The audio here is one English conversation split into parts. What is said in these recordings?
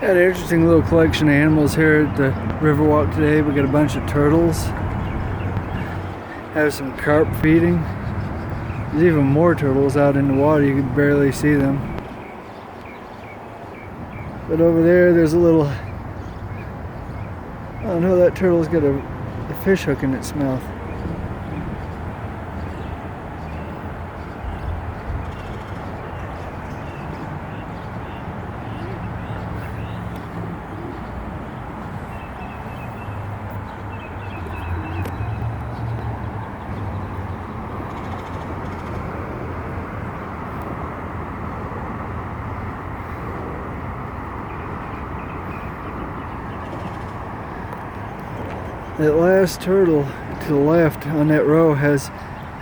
Got an interesting little collection of animals here at the Riverwalk today. We got a bunch of turtles. Have some carp feeding. There's even more turtles out in the water. You can barely see them. But over there's a little... Oh no, that turtle's got a fish hook in its mouth. That last turtle to the left on that row has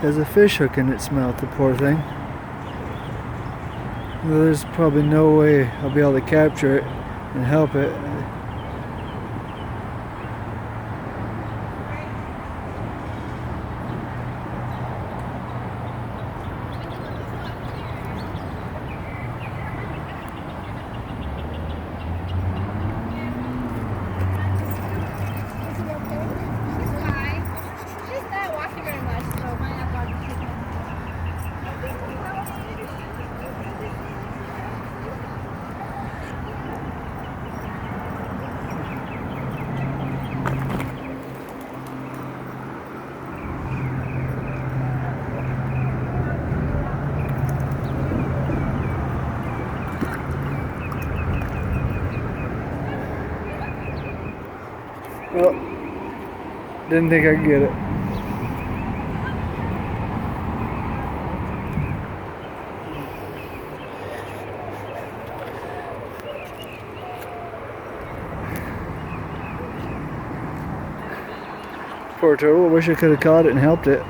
a fish hook in its mouth, the poor thing. Well, there's probably no way I'll be able to capture it and help it. Well, didn't think I could get it. Poor turtle, I wish I could have caught it and helped it.